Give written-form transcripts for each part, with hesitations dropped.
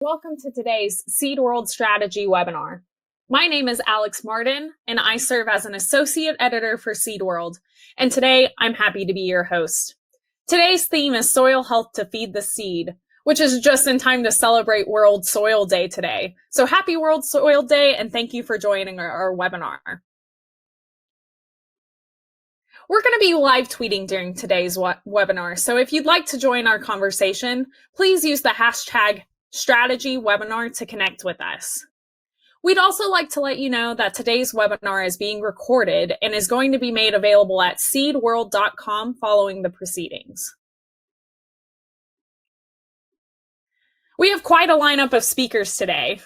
Welcome to today's Seed World Strategy webinar. My name is Alex Martin, and I serve as an associate editor for Seed World. And today, I'm happy to be your host. Today's theme is Soil Health to Feed the Seed, which is just in time to celebrate World Soil Day today. So happy World Soil Day, and thank you for joining our webinar. We're going to be live tweeting during today's webinar, so if you'd like to join our conversation, please use the hashtag strategy webinar to connect with us. We'd also like to let you know that today's webinar is being recorded and is going to be made available at seedworld.com following the proceedings. We have quite a lineup of speakers today.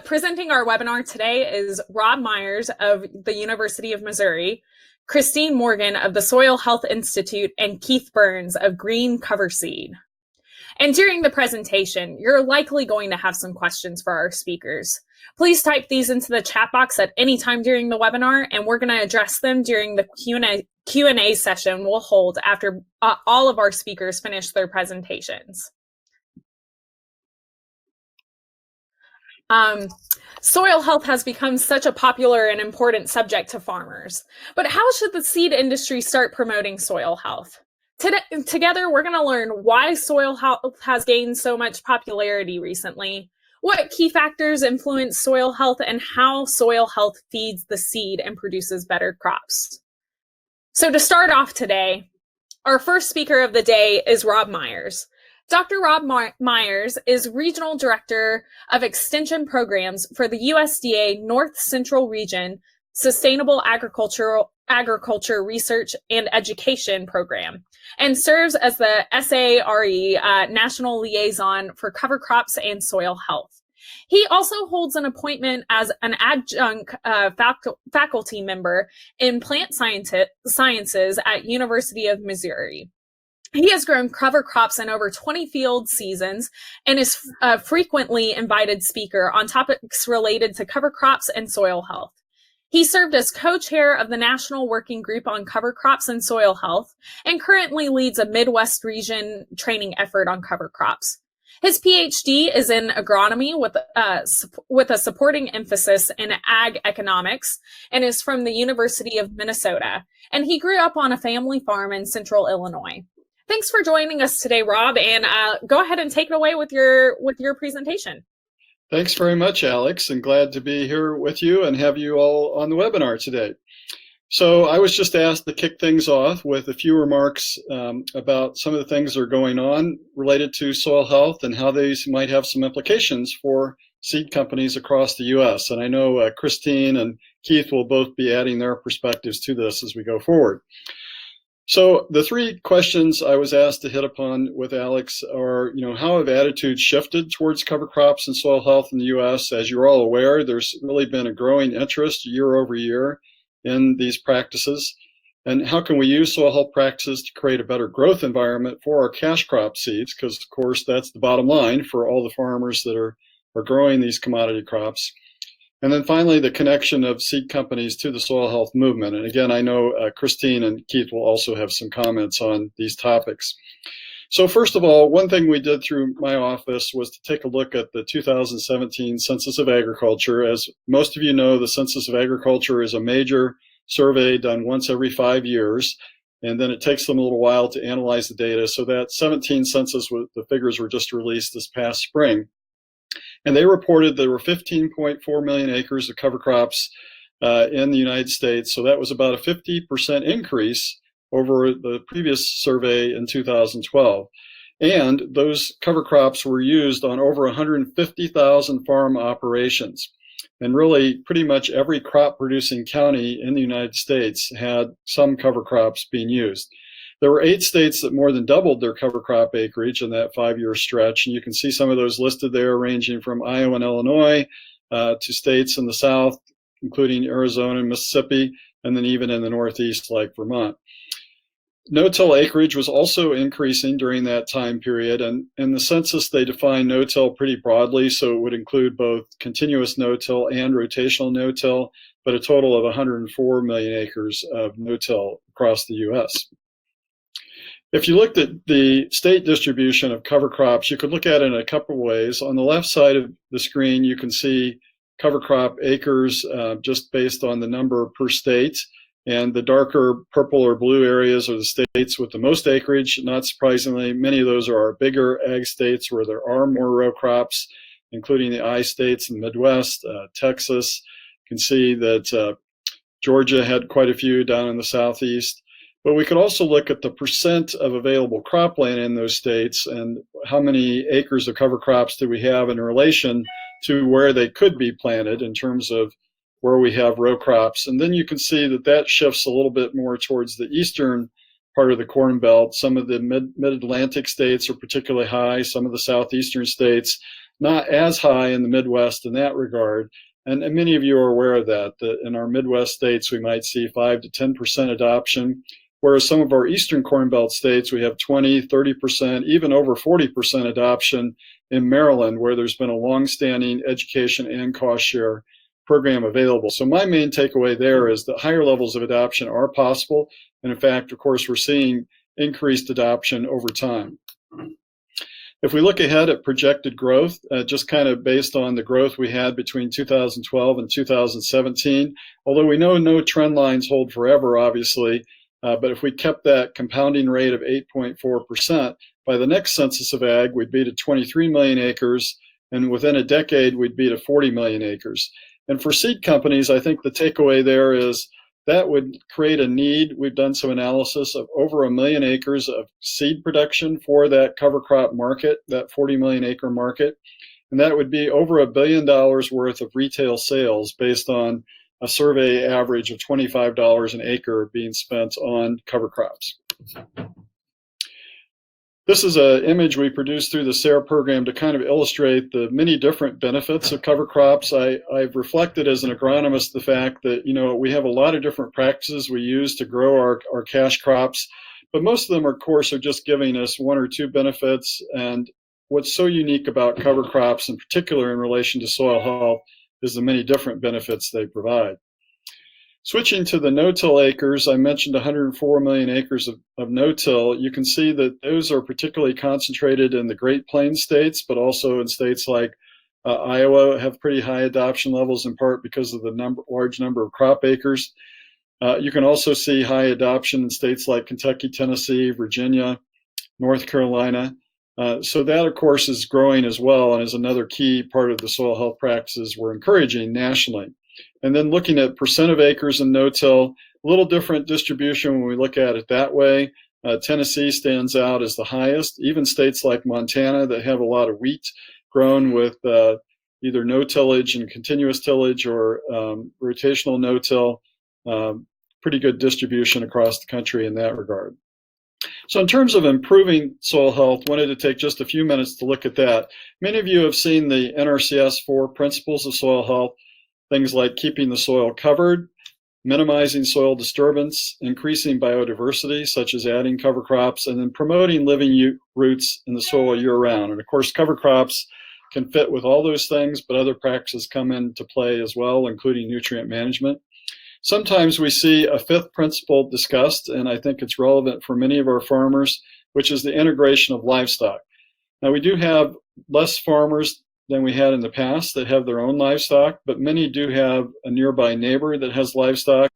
Presenting our webinar today is Rob Myers of the University of Missouri, Christine Morgan of the Soil Health Institute, and Keith Berns of Green Cover Seed. And during the presentation, you're likely going to have some questions for our speakers. Please type these into the chat box at any time during the webinar, and we're going to address them during the Q&A session we'll hold after all of our speakers finish their presentations. Soil health has become such a popular and important subject to farmers, but how should the seed industry start promoting soil health? Together, we're going to learn why soil health has gained so much popularity recently, what key factors influence soil health, and how soil health feeds the seed and produces better crops. So to start off today, our first speaker of the day is Rob Myers. Dr. Rob Myers is Regional Director of Extension Programs for the USDA North Central Region Sustainable Agriculture Research and Education Program, and serves as the SARE National Liaison for Cover Crops and Soil Health. He also holds an appointment as an adjunct faculty member in plant sciences at University of Missouri. He has grown cover crops in over 20 field seasons and is a frequently invited speaker on topics related to cover crops and soil health. He served as co-chair of the National Working Group on Cover Crops and Soil Health and currently leads a Midwest region training effort on cover crops. His PhD is in agronomy with a supporting emphasis in ag economics and is from the University of Minnesota. And he grew up on a family farm in central Illinois. Thanks for joining us today, Rob, and go ahead and take it away with your presentation. Thanks very much, Alex, and glad to be here with you and have you all on the webinar today. So I was just asked to kick things off with a few remarks about some of the things that are going on related to soil health and how these might have some implications for seed companies across the U.S. And I know Christine and Keith will both be adding their perspectives to this as we go forward. So the three questions I was asked to hit upon with Alex are, how have attitudes shifted towards cover crops and soil health in the U.S.? As you're all aware, there's really been a growing interest year over year in these practices. And how can we use soil health practices to create a better growth environment for our cash crop seeds? Because, of course, that's the bottom line for all the farmers that are growing these commodity crops. And then finally, the connection of seed companies to the soil health movement. And again, I know Christine and Keith will also have some comments on these topics. So first of all, one thing we did through my office was to take a look at the 2017 Census of Agriculture. As most of you know, the Census of Agriculture is a major survey done once every 5 years, and then it takes them a little while to analyze the data. So that 17 census, the figures were just released this past spring. And they reported there were 15.4 million acres of cover crops in the United States. So that was about a 50% increase over the previous survey in 2012. And those cover crops were used on over 150,000 farm operations. And really, pretty much every crop producing county in the United States had some cover crops being used. There were 8 states that more than doubled their cover crop acreage in that 5-year stretch, and you can see some of those listed there, ranging from Iowa and Illinois to states in the South, including Arizona and Mississippi, and then even in the Northeast like Vermont. No-till acreage was also increasing during that time period, and in the census they define no-till pretty broadly, so it would include both continuous no-till and rotational no-till, but a total of 104 million acres of no-till across the U.S. If you looked at the state distribution of cover crops, you could look at it in a couple of ways. On the left side of the screen, you can see cover crop acres just based on the number per state. And the darker purple or blue areas are the states with the most acreage. Not surprisingly, many of those are our bigger ag states where there are more row crops, including the I states in the Midwest, Texas. You can see that Georgia had quite a few down in the Southeast. But we could also look at the percent of available cropland in those states and how many acres of cover crops do we have in relation to where they could be planted in terms of where we have row crops. And then you can see that that shifts a little bit more towards the eastern part of the Corn Belt. Some of the mid-Atlantic states are particularly high, some of the southeastern states not as high in the Midwest in that regard. And many of you are aware of that in our Midwest states we might see 5 to 10% adoption, whereas some of our eastern Corn Belt states we have 20, 30%, even over 40% adoption in Maryland, where there's been a long-standing education and cost share program available. So my main takeaway there is that higher levels of adoption are possible. And in fact, of course, we're seeing increased adoption over time. If we look ahead at projected growth, just kind of based on the growth we had between 2012 and 2017, although we know no trend lines hold forever, obviously, but if we kept that compounding rate of 8.4%, by the next census of ag, we'd be to 23 million acres, and within a decade, we'd be to 40 million acres. And for seed companies, I think the takeaway there is that would create a need. We've done some analysis of over 1 million acres of seed production for that cover crop market, that 40 million acre market. And that would be over $1 billion worth of retail sales based on a survey average of $25 an acre being spent on cover crops. This is an image we produced through the SARE program to kind of illustrate the many different benefits of cover crops. I've reflected as an agronomist the fact that, we have a lot of different practices we use to grow our cash crops, but most of them, of course, are just giving us 1 or 2 benefits. And what's so unique about cover crops, in particular in relation to soil health, is the many different benefits they provide. Switching to the no-till acres, I mentioned 104 million acres of no-till. You can see that those are particularly concentrated in the Great Plains states, but also in states like Iowa have pretty high adoption levels, in part because of the large number of crop acres. You can also see high adoption in states like Kentucky, Tennessee, Virginia, North Carolina. So that, of course, is growing as well and is another key part of the soil health practices we're encouraging nationally. And then looking at percent of acres in no-till, a little different distribution when we look at it that way. Tennessee stands out as the highest. Even states like Montana that have a lot of wheat grown with either no tillage and continuous tillage or rotational no-till, pretty good distribution across the country in that regard. So in terms of improving soil health, wanted to take just a few minutes to look at that. Many of you have seen the NRCS 4 principles of soil health. Things like keeping the soil covered, minimizing soil disturbance, increasing biodiversity, such as adding cover crops, and then promoting living roots in the soil year-round. And of course, cover crops can fit with all those things, but other practices come into play as well, including nutrient management. Sometimes we see a 5th principle discussed, and I think it's relevant for many of our farmers, which is the integration of livestock. Now, we do have less farmers than we had in the past that have their own livestock, but many do have a nearby neighbor that has livestock.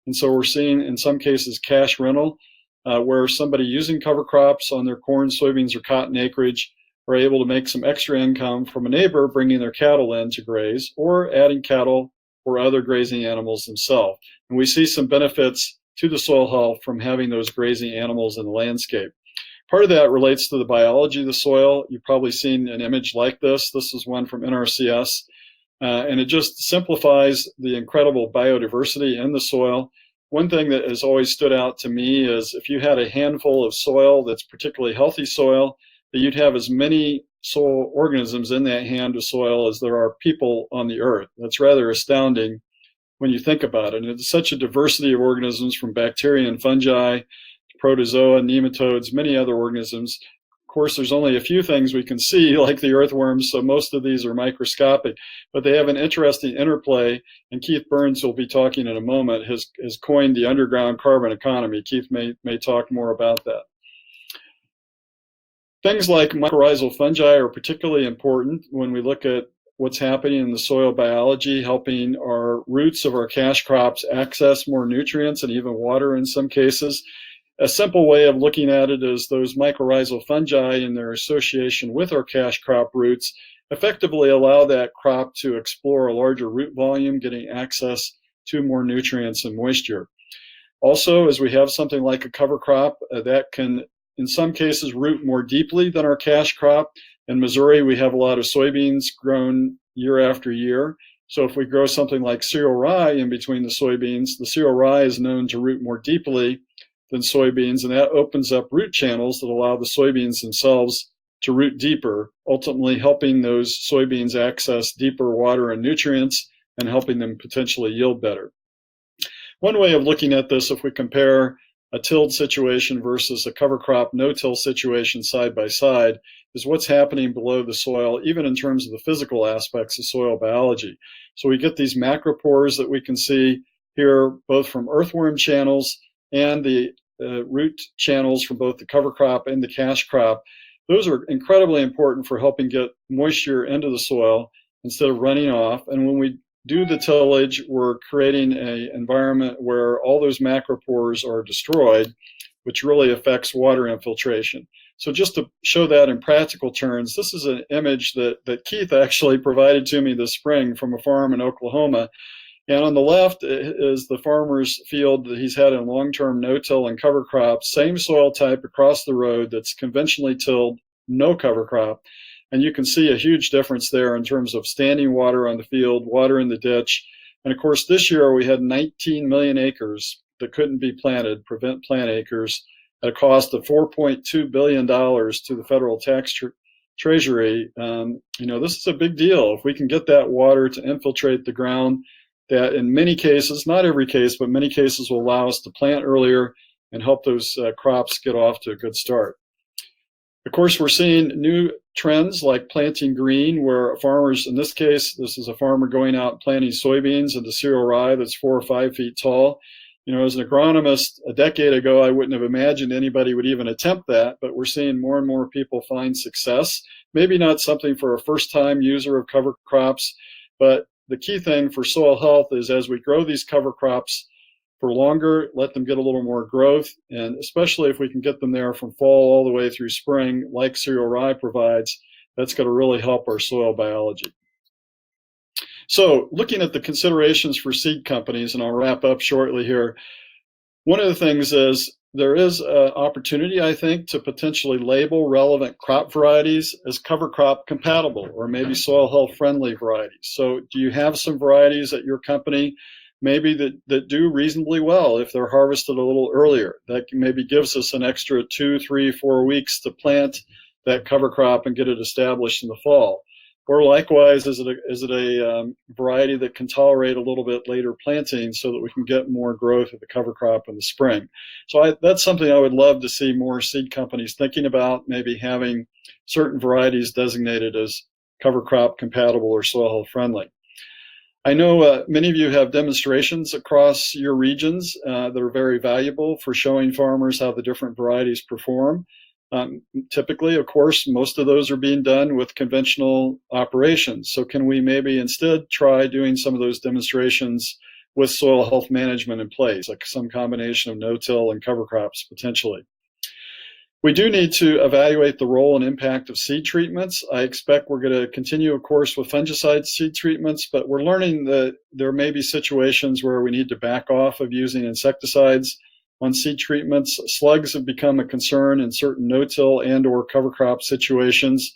And so we're seeing, in some cases, cash rental, where somebody using cover crops on their corn, soybeans, or cotton acreage are able to make some extra income from a neighbor bringing their cattle in to graze or adding cattle or other grazing animals themselves. And we see some benefits to the soil health from having those grazing animals in the landscape. Part of that relates to the biology of the soil. You've probably seen an image like this. This is one from NRCS, and it just simplifies the incredible biodiversity in the soil. One thing that has always stood out to me is if you had a handful of soil that's particularly healthy soil, that you'd have as many soil organisms in that hand of soil as there are people on the earth. That's rather astounding when you think about it. And it's such a diversity of organisms, from bacteria and fungi, protozoa, nematodes, many other organisms. Of course, there's only a few things we can see, like the earthworms, so most of these are microscopic, but they have an interesting interplay, and Keith Berns will be talking in a moment, has coined the underground carbon economy. Keith may talk more about that. Things like mycorrhizal fungi are particularly important when we look at what's happening in the soil biology, helping our roots of our cash crops access more nutrients and even water in some cases. A simple way of looking at it is those mycorrhizal fungi and their association with our cash crop roots effectively allow that crop to explore a larger root volume, getting access to more nutrients and moisture. Also, as we have something like a cover crop, that can, in some cases, root more deeply than our cash crop. In Missouri, we have a lot of soybeans grown year after year. So if we grow something like cereal rye in between the soybeans, the cereal rye is known to root more deeply than soybeans, and that opens up root channels that allow the soybeans themselves to root deeper, ultimately helping those soybeans access deeper water and nutrients and helping them potentially yield better. One way of looking at this, if we compare a tilled situation versus a cover crop no-till situation side by side, is what's happening below the soil, even in terms of the physical aspects of soil biology. So we get these macropores that we can see here, both from earthworm channels and the root channels from both the cover crop and the cash crop. Those are incredibly important for helping get moisture into the soil instead of running off. And when we do the tillage, we're creating an environment where all those macropores are destroyed, which really affects water infiltration. So just to show that in practical terms, this is an image that Keith actually provided to me this spring from a farm in Oklahoma. And on the left is the farmer's field that he's had in long-term no-till and cover crops, same soil type across the road that's conventionally tilled, no cover crop. And you can see a huge difference there in terms of standing water on the field, water in the ditch. And of course, this year we had 19 million acres that couldn't be planted, prevent plant acres, at a cost of $4.2 billion to the federal tax treasury. This is a big deal. If we can get that water to infiltrate the ground, that in many cases, not every case, but many cases will allow us to plant earlier and help those crops get off to a good start. Of course, we're seeing new trends like planting green, where farmers, in this case, this is a farmer going out and planting soybeans into cereal rye that's 4 or 5 feet tall. As an agronomist a decade ago, I wouldn't have imagined anybody would even attempt that, but we're seeing more and more people find success. Maybe not something for a first-time user of cover crops, but the key thing for soil health is as we grow these cover crops for longer, let them get a little more growth, and especially if we can get them there from fall all the way through spring, like cereal rye provides, that's going to really help our soil biology. So looking at the considerations for seed companies, and I'll wrap up shortly here, one of the things is there is an opportunity, I think, to potentially label relevant crop varieties as cover crop compatible or maybe soil health friendly varieties. So do you have some varieties at your company maybe that do reasonably well if they're harvested a little earlier? That maybe gives us an extra 2, 3, 4 weeks to plant that cover crop and get it established in the fall. Or likewise, is it a variety that can tolerate a little bit later planting so that we can get more growth of the cover crop in the spring? So that's something I would love to see more seed companies thinking about, maybe having certain varieties designated as cover crop compatible or soil health friendly. I know many of you have demonstrations across your regions that are very valuable for showing farmers how the different varieties perform. Typically, of course, most of those are being done with conventional operations. So can we maybe instead try doing some of those demonstrations with soil health management in place, like some combination of no-till and cover crops potentially? We do need to evaluate the role and impact of seed treatments. I expect we're going to continue, of course, with fungicide seed treatments, but we're learning that there may be situations where we need to back off of using insecticides on seed treatments. Slugs have become a concern in certain no-till and or cover crop situations.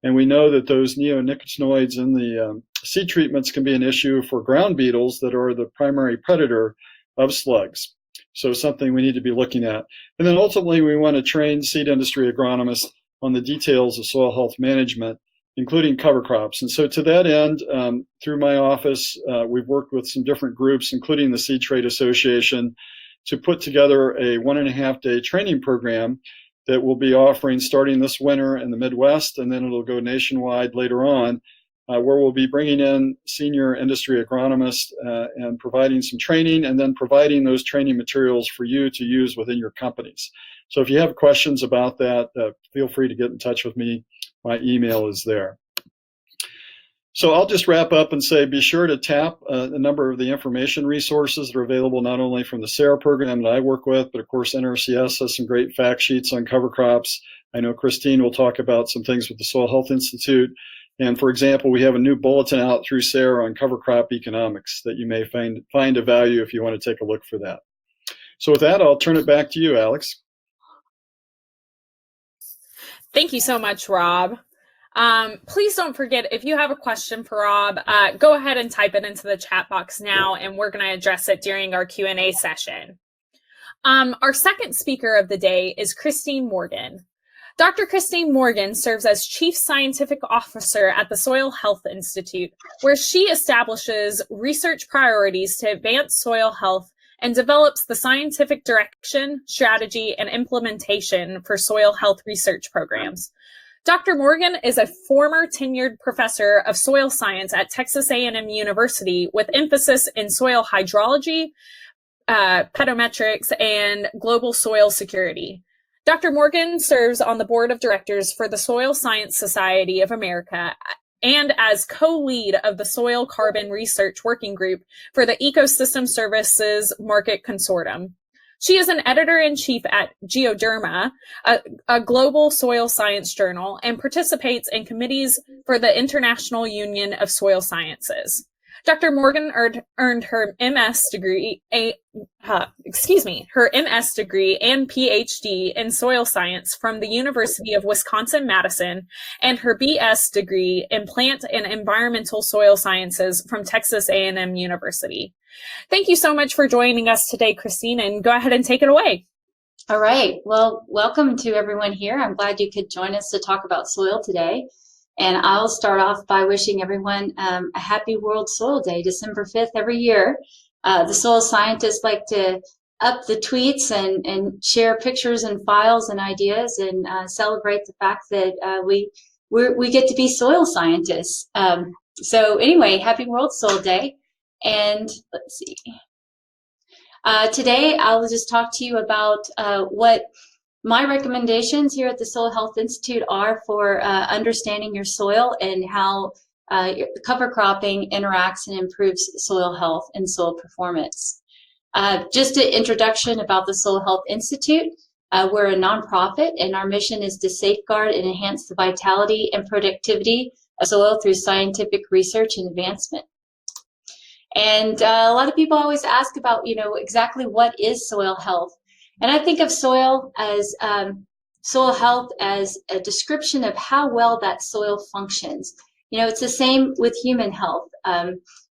And we know that those neonicotinoids in the seed treatments can be an issue for ground beetles that are the primary predator of slugs. So something we need to be looking at. And then ultimately, we want to train seed industry agronomists on the details of soil health management, including cover crops. And so to that end, through my office, we've worked with some different groups, including the Seed Trade Association, to put together a 1.5-day training program that we'll be offering starting this winter in the Midwest, and then it'll go nationwide later on where we'll be bringing in senior industry agronomists and providing some training, and then providing those training materials for you to use within your companies. So if you have questions about that, feel free to get in touch with me. My email is there. So I'll just wrap up and say, be sure to tap a number of the information resources that are available not only from the SARE program that I work with, but of course NRCS has some great fact sheets on cover crops. I know Christine will talk about some things with the Soil Health Institute. And for example, we have a new bulletin out through SARE on cover crop economics that you may find of value if you want to take a look for that. So with that, I'll turn it back to you, Alex. Thank you so much, Rob. Please don't forget, if you have a question for Rob, go ahead and type it into the chat box now, and we're going to address it during our Q&A session. Our second speaker of the day is Christine Morgan. Dr. Christine Morgan serves as Chief Scientific Officer at the Soil Health Institute, where she establishes research priorities to advance soil health and develops the scientific direction, strategy, and implementation for soil health research programs. Dr. Morgan is a former tenured professor of soil science at Texas A&M University with emphasis in soil hydrology, pedometrics, and global soil security. Dr. Morgan serves on the board of directors for the Soil Science Society of America and as co-lead of the Soil Carbon Research Working Group for the Ecosystem Services Market Consortium. She is an editor-in-chief at Geoderma, a global soil science journal, and participates in committees for the International Union of Soil Sciences. Dr. Morgan earned her MS degree, her MS degree and PhD in soil science from the University of Wisconsin-Madison, and her BS degree in plant and environmental soil sciences from Texas A&M University. Thank you so much for joining us today, Christine, and go ahead and take it away. All right. Well, welcome to everyone here. I'm glad you could join us to talk about soil today. And I'll start off by wishing everyone a happy World Soil Day, December 5th every year. The soil scientists like to up the tweets and share pictures and files and ideas and celebrate the fact that we get to be soil scientists. So anyway, happy World Soil Day. And let's see. Today, I'll just talk to you about what my recommendations here at the Soil Health Institute are for understanding your soil and how cover cropping interacts and improves soil health and soil performance. Just an introduction about the Soil Health Institute. We're a nonprofit, and our mission is to safeguard and enhance the vitality and productivity of soil through scientific research and advancement. And a lot of people always ask about, exactly what is soil health. And I think of soil health as a description of how well that soil functions. It's the same with human health.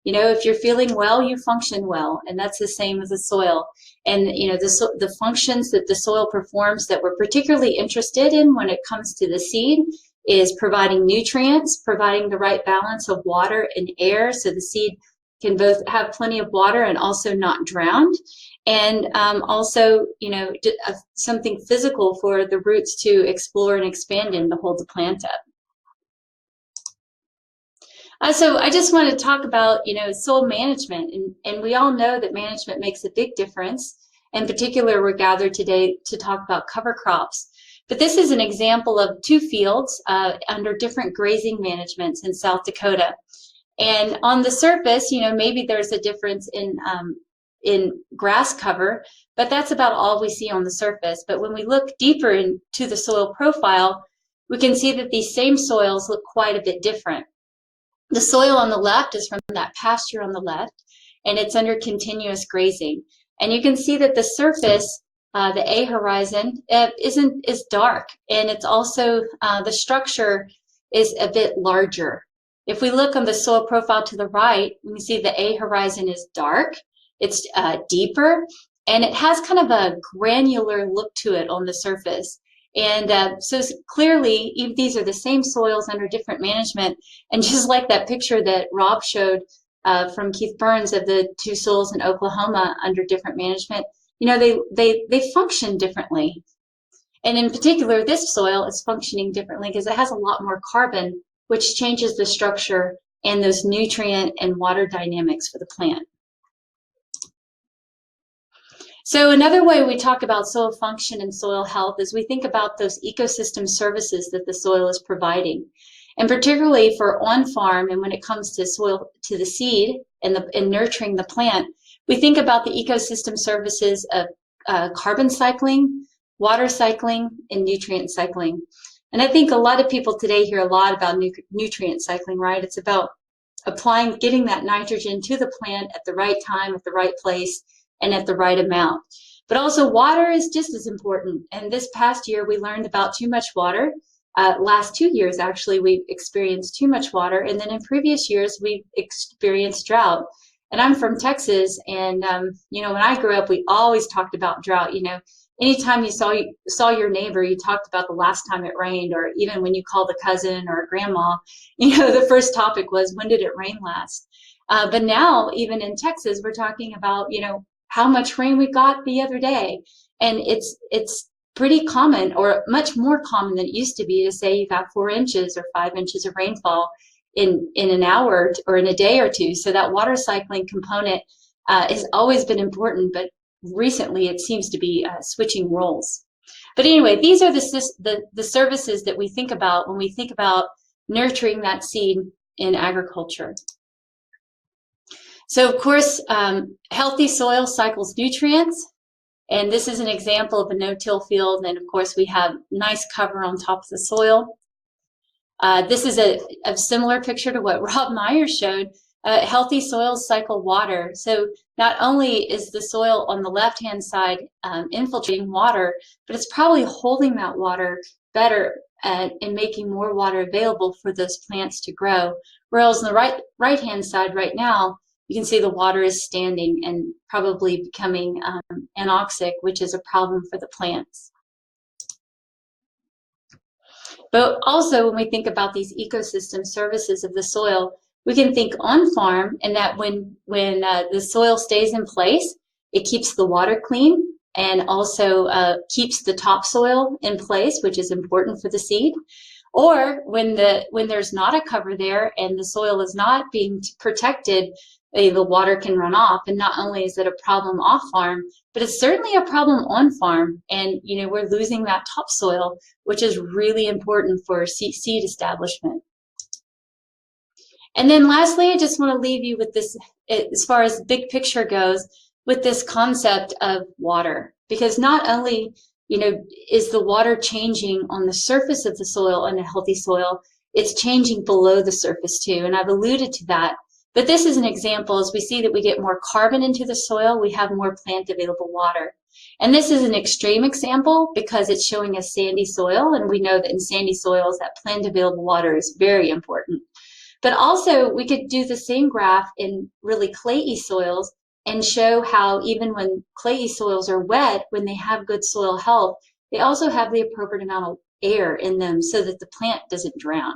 If you're feeling well, you function well, and that's the same as the soil. And the functions that the soil performs that we're particularly interested in when it comes to the seed is providing nutrients, providing the right balance of water and air, so the seed can both have plenty of water and also not drowned, and also, something physical for the roots to explore and expand in to hold the plant up. So I just want to talk about, soil management, and we all know that management makes a big difference. In particular, we're gathered today to talk about cover crops. But this is an example of two fields under different grazing managements in South Dakota. And on the surface, maybe there's a difference in grass cover, but that's about all we see on the surface. But when we look deeper into the soil profile, we can see that these same soils look quite a bit different. The soil on the left is from that pasture on the left, and it's under continuous grazing. And you can see that the surface, the A horizon, is dark, and it's also the structure is a bit larger. If we look on the soil profile to the right, we can see the A horizon is dark, it's deeper, and it has kind of a granular look to it on the surface. And so clearly, these are the same soils under different management. And just like that picture that Rob showed from Keith Berns of the two soils in Oklahoma under different management, they function differently. And in particular, this soil is functioning differently because it has a lot more carbon, which changes the structure and those nutrient and water dynamics for the plant. So another way we talk about soil function and soil health is we think about those ecosystem services that the soil is providing. And particularly for on-farm, and when it comes to soil, to the seed and nurturing the plant, we think about the ecosystem services of carbon cycling, water cycling, and nutrient cycling. And I think a lot of people today hear a lot about nutrient cycling, right? It's about getting that nitrogen to the plant at the right time, at the right place, and at the right amount. But also water is just as important. And this past year, we learned about too much water. Last 2 years, actually, we've experienced too much water. And then in previous years, we've experienced drought. And I'm from Texas. And, you know, when I grew up, we always talked about drought. You know, anytime you saw your neighbor, you talked about the last time it rained, or even when you called a cousin or a grandma, you know, the first topic was, when did it rain last? But now, even in Texas, we're talking about, you know, how much rain we got the other day. And it's pretty common, or much more common than it used to be, to say you got 4 inches or 5 inches of rainfall in an hour or in a day or two. So that water cycling component has always been important, but recently it seems to be switching roles. But anyway, these are the services that we think about when we think about nurturing that seed in agriculture. So of course, healthy soil cycles nutrients. And this is an example of a no-till field. And of course, we have nice cover on top of the soil. This is a similar picture to what Rob Myers showed. Healthy soils cycle water. So not only is the soil on the left-hand side infiltrating water, but it's probably holding that water better and making more water available for those plants to grow. Whereas on the right-hand side right now, you can see the water is standing and probably becoming anoxic, which is a problem for the plants. But also, when we think about these ecosystem services of the soil, we can think on farm, and that when the soil stays in place, it keeps the water clean and also keeps the topsoil in place, which is important for the seed. Or when there's not a cover there and the soil is not being protected, the water can run off. And not only is it a problem off farm, but it's certainly a problem on farm. And you know, we're losing that topsoil, which is really important for seed establishment. And then lastly, I just want to leave you with this, as far as the big picture goes, with this concept of water. Because not only, you know, is the water changing on the surface of the soil in a healthy soil, it's changing below the surface too. And I've alluded to that. But this is an example. As we see that we get more carbon into the soil, we have more plant available water. And this is an extreme example because it's showing us sandy soil. And we know that in sandy soils, that plant available water is very important. But also, we could do the same graph in really clayey soils and show how even when clayey soils are wet, when they have good soil health, they also have the appropriate amount of air in them so that the plant doesn't drown.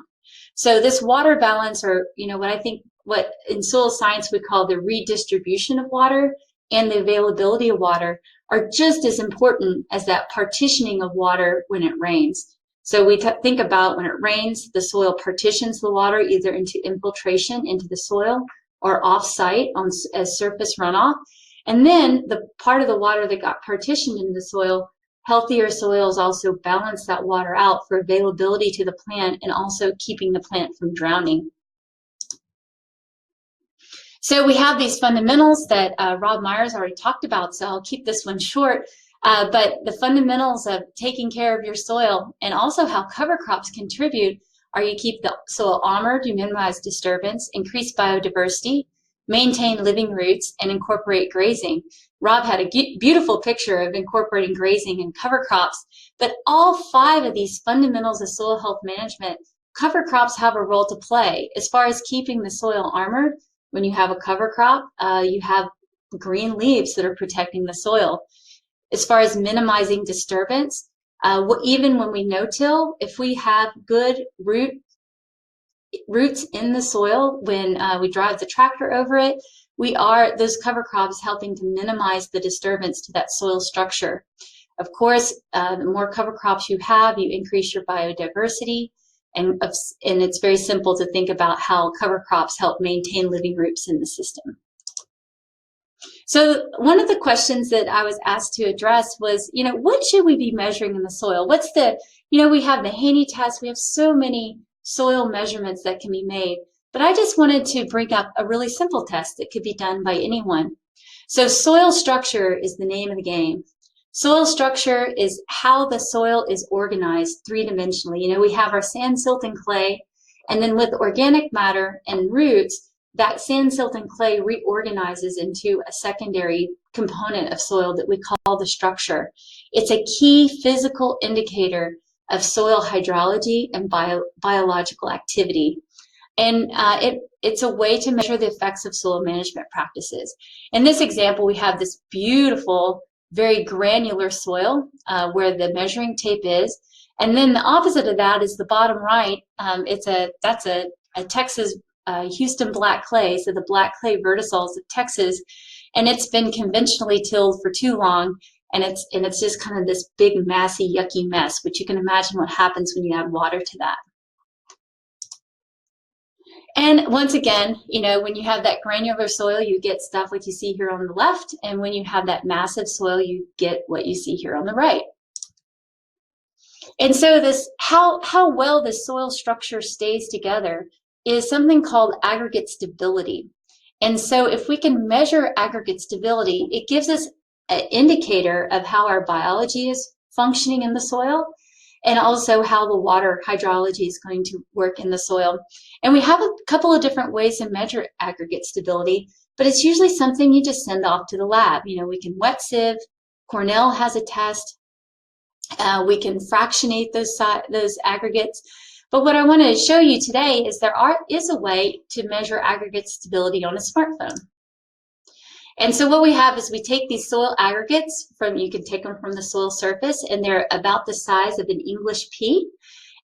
So this water balance, or you know, what in soil science we call the redistribution of water and the availability of water, are just as important as that partitioning of water when it rains. So we think about when it rains, the soil partitions the water either into infiltration into the soil or off-site as surface runoff. And then the part of the water that got partitioned into the soil, healthier soils also balance that water out for availability to the plant and also keeping the plant from drowning. So we have these fundamentals that Rob Myers already talked about, so I'll keep this one short. But the fundamentals of taking care of your soil and also how cover crops contribute are you keep the soil armored, you minimize disturbance, increase biodiversity, maintain living roots, and incorporate grazing. Rob had a beautiful picture of incorporating grazing and cover crops, but all 5 of these fundamentals of soil health management, cover crops have a role to play. As far as keeping the soil armored, when you have a cover crop, you have green leaves that are protecting the soil. As far as minimizing disturbance, even when we no-till, if we have good roots in the soil, when we drive the tractor over it, those cover crops helping to minimize the disturbance to that soil structure. Of course, the more cover crops you have, you increase your biodiversity, and it's very simple to think about how cover crops help maintain living roots in the system. So one of the questions that I was asked to address was, what should we be measuring in the soil? What's the, we have the Haney test, we have so many soil measurements that can be made, but I just wanted to bring up a really simple test that could be done by anyone. So soil structure is the name of the game. Soil structure is how the soil is organized three-dimensionally. We have our sand, silt, and clay, and then with organic matter and roots, that sand, silt, and clay reorganizes into a secondary component of soil that we call the structure. It's a key physical indicator of soil hydrology and biological activity. And it's a way to measure the effects of soil management practices. In this example, we have this beautiful, very granular soil where the measuring tape is. And then the opposite of that is the bottom right. That's a Texas Houston black clay, so the black clay vertisols of Texas, and it's been conventionally tilled for too long, and it's just kind of this big, massy, yucky mess, which you can imagine what happens when you add water to that. And once again, when you have that granular soil, you get stuff like you see here on the left, and when you have that massive soil, you get what you see here on the right. And so this, how well the soil structure stays together is something called aggregate stability. And so if we can measure aggregate stability, it gives us an indicator of how our biology is functioning in the soil, and also how the water hydrology is going to work in the soil. And we have a couple of different ways to measure aggregate stability, but it's usually something you just send off to the lab. We can wet sieve, Cornell has a test, we can fractionate those aggregates. But what I want to show you today is there is a way to measure aggregate stability on a smartphone. And so what we have is we take these soil aggregates you can take them from the soil surface, and they're about the size of an English pea.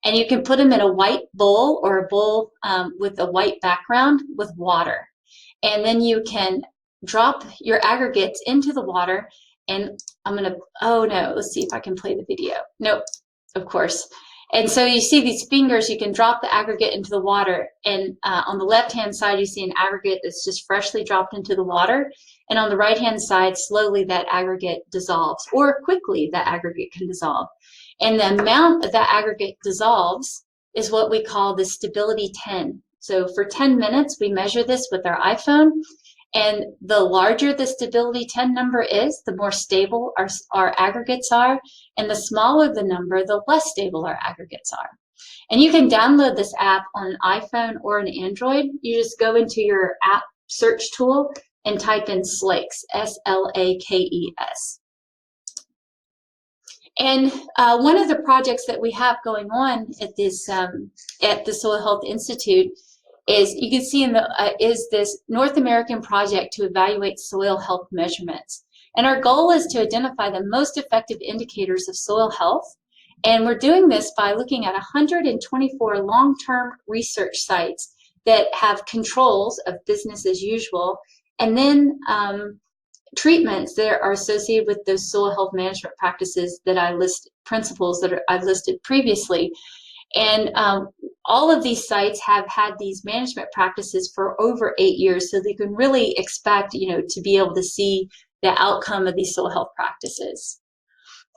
And you can put them in a white bowl or a bowl with a white background with water. And then you can drop your aggregates into the water, and oh no, let's see if I can play the video. Nope, of course. And so you see these fingers, you can drop the aggregate into the water, and on the left-hand side, you see an aggregate that's just freshly dropped into the water, and on the right-hand side, slowly that aggregate dissolves, or quickly that aggregate can dissolve. And the amount that aggregate dissolves is what we call the stability 10. So for 10 minutes, we measure this with our iPhone, and the larger the stability 10 number is, the more stable our aggregates are, and the smaller the number, the less stable our aggregates are. And you can download this app on an iPhone or an Android. You just go into your app search tool and type in SLAKES, S-L-A-K-E-S. And one of the projects that we have going on at this at the Soil Health Institute is, you can see is this North American project to evaluate soil health measurements. And our goal is to identify the most effective indicators of soil health. And we're doing this by looking at 124 long-term research sites that have controls of business as usual, and then treatments that are associated with those soil health management practices that principles that I've listed previously. And all of these sites have had these management practices for over 8 years, so they can really expect, to be able to see the outcome of these soil health practices.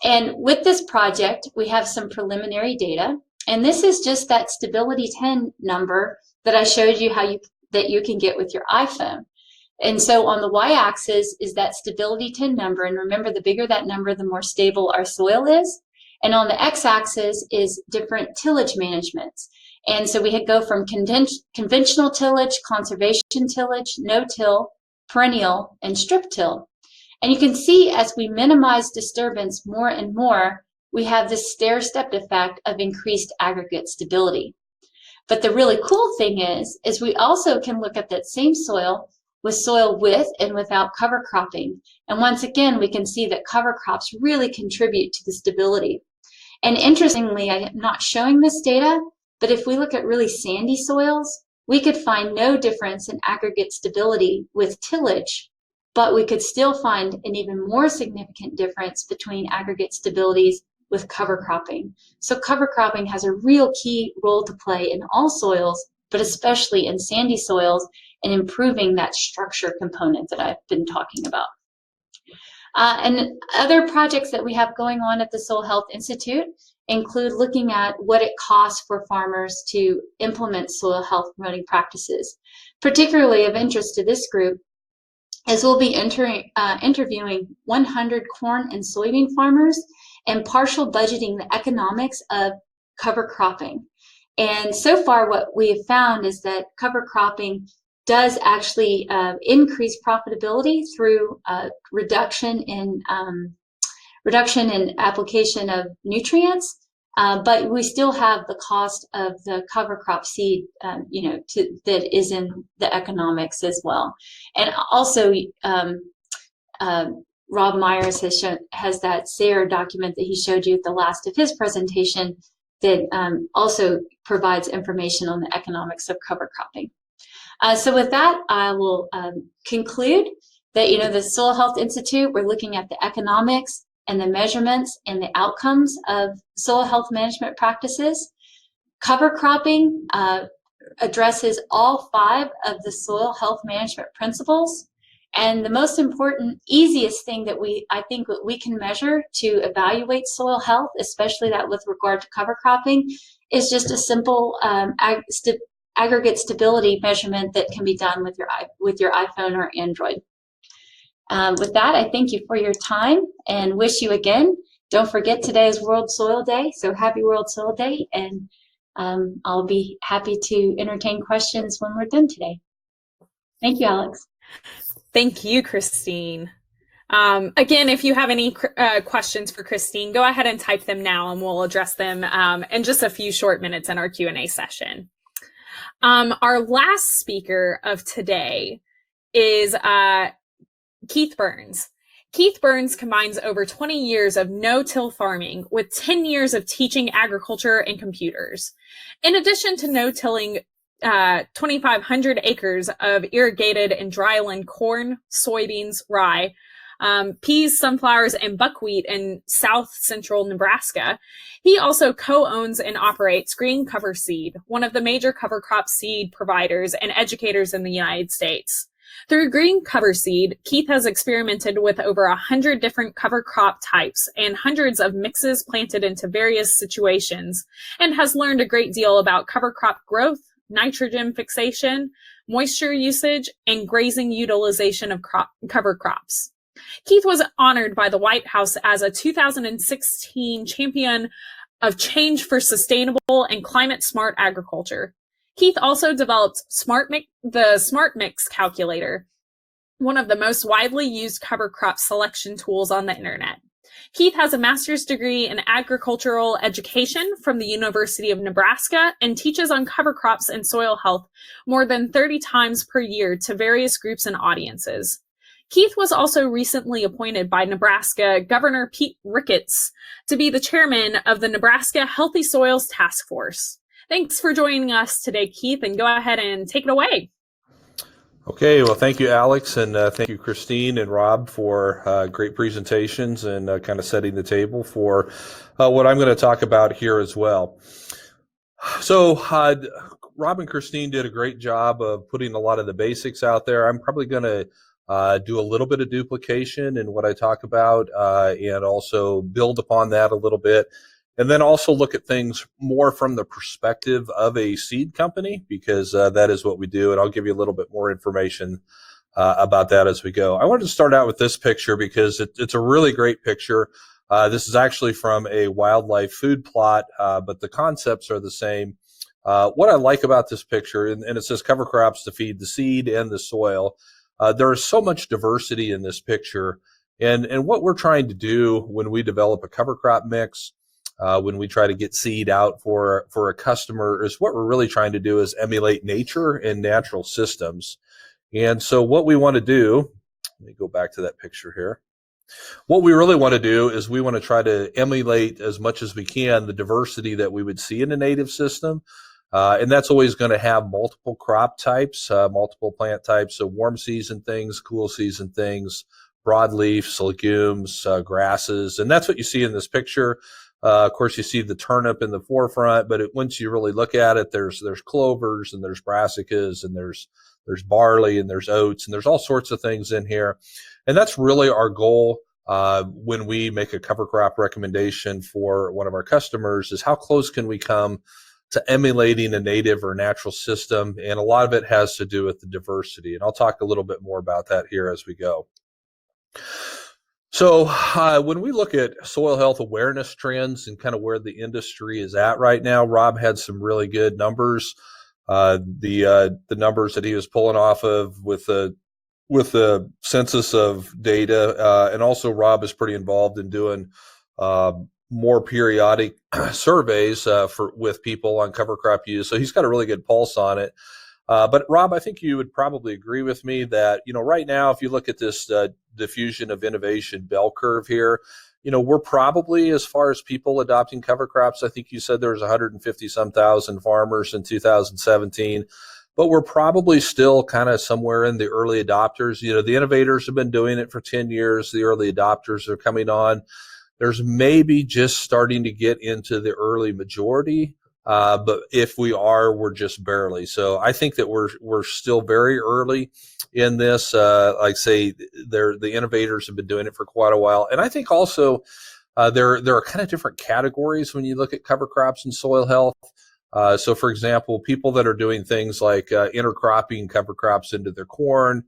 And with this project, we have some preliminary data, and this is just that stability 10 number that I showed you that you can get with your iPhone. And so on the y-axis is that stability 10 number, and remember, the bigger that number, the more stable our soil is. And on the x-axis is different tillage managements. And so we go from conventional tillage, conservation tillage, no-till, perennial, and strip till. And you can see as we minimize disturbance more and more, we have this stair-stepped effect of increased aggregate stability. But the really cool thing is we also can look at that same soil with soil with and without cover cropping. And once again, we can see that cover crops really contribute to the stability. And interestingly, I am not showing this data, but if we look at really sandy soils, we could find no difference in aggregate stability with tillage, but we could still find an even more significant difference between aggregate stabilities with cover cropping. So cover cropping has a real key role to play in all soils, but especially in sandy soils, and improving that structure component that I've been talking about. And other projects that we have going on at the Soil Health Institute include looking at what it costs for farmers to implement soil health promoting practices. Particularly of interest to this group is we'll be interviewing 100 corn and soybean farmers and partial budgeting the economics of cover cropping. And so far what we have found is that cover cropping does actually increase profitability through reduction in application of nutrients, but we still have the cost of the cover crop seed, that is in the economics as well. And also, Rob Myers has that SARE document that he showed you at the last of his presentation that also provides information on the economics of cover cropping. So with that, I will conclude that, the Soil Health Institute, we're looking at the economics and the measurements and the outcomes of soil health management practices. Cover cropping addresses all 5 of the soil health management principles. And the most important, easiest thing that I think we can measure to evaluate soil health, especially that with regard to cover cropping, is just a simple aggregate stability measurement that can be done with your iPhone or Android. With that, I thank you for your time and wish you again. Don't forget today is World Soil Day, so happy World Soil Day, and I'll be happy to entertain questions when we're done today. Thank you, Alex. Thank you, Christine. Again, if you have any questions for Christine, go ahead and type them now and we'll address them in just a few short minutes in our Q&A session. Our last speaker of today is Keith Berns. Keith Berns combines over 20 years of no-till farming with 10 years of teaching agriculture and computers. In addition to no-tilling 2,500 acres of irrigated and dryland corn, soybeans, rye, peas, sunflowers, and buckwheat in south central Nebraska, he also co-owns and operates Green Cover Seed, one of the major cover crop seed providers and educators in the United States. Through Green Cover Seed, Keith has experimented with over 100 different cover crop types and hundreds of mixes planted into various situations, and has learned a great deal about cover crop growth, nitrogen fixation, moisture usage, and grazing utilization of cover crops. Keith was honored by the White House as a 2016 Champion of Change for Sustainable and Climate Smart Agriculture. Keith also developed the Smart Mix Calculator, one of the most widely used cover crop selection tools on the internet. Keith has a master's degree in agricultural education from the University of Nebraska and teaches on cover crops and soil health more than 30 times per year to various groups and audiences. Keith was also recently appointed by Nebraska Governor Pete Ricketts to be the chairman of the Nebraska Healthy Soils Task Force. Thanks for joining us today, Keith, and go ahead and take it away. Okay, well, thank you, Alex, and thank you, Christine and Rob, for great presentations and kind of setting the table for what I'm going to talk about here as well. So Rob and Christine did a great job of putting a lot of the basics out there. I'm probably going to do a little bit of duplication in what I talk about and also build upon that a little bit. And then also look at things more from the perspective of a seed company, because that is what we do. And I'll give you a little bit more information about that as we go. I wanted to start out with this picture because it's a really great picture. This is actually from a wildlife food plot, but the concepts are the same. What I like about this picture, and it says cover crops to feed the seed and the soil. There is so much diversity in this picture. And what we're trying to do when we develop a cover crop mix, when we try to get seed out for a customer, is what we're really trying to do is emulate nature and natural systems. And so what we want to do, let me go back to that picture here. What we really want to do is we want to try to emulate as much as we can the diversity that we would see in a native system. And that's always going to have multiple crop types, multiple plant types, so warm season things, cool season things, broadleafs, legumes, grasses. And that's what you see in this picture. Of course, you see the turnip in the forefront, but once you really look at it, there's clovers and there's brassicas and there's barley and there's oats and there's all sorts of things in here. And that's really our goal when we make a cover crop recommendation for one of our customers, is how close can we come to emulating a native or natural system. And a lot of it has to do with the diversity. And I'll talk a little bit more about that here as we go. So when we look at soil health awareness trends and kind of where the industry is at right now, Rob had some really good numbers. The numbers that he was pulling off of with the Census of data, and also Rob is pretty involved in doing more periodic surveys with people on cover crop use. So he's got a really good pulse on it. But Rob, I think you would probably agree with me that, right now, if you look at this diffusion of innovation bell curve here, we're probably, as far as people adopting cover crops, I think you said there was 150 some thousand farmers in 2017, but we're probably still kind of somewhere in the early adopters. The innovators have been doing it for 10 years. The early adopters are coming on. There's maybe just starting to get into the early majority. But if we are, we're just barely. So I think that we're still very early in this. Like I say, the innovators have been doing it for quite a while. And I think also there are kind of different categories when you look at cover crops and soil health. So for example, people that are doing things like intercropping cover crops into their corn,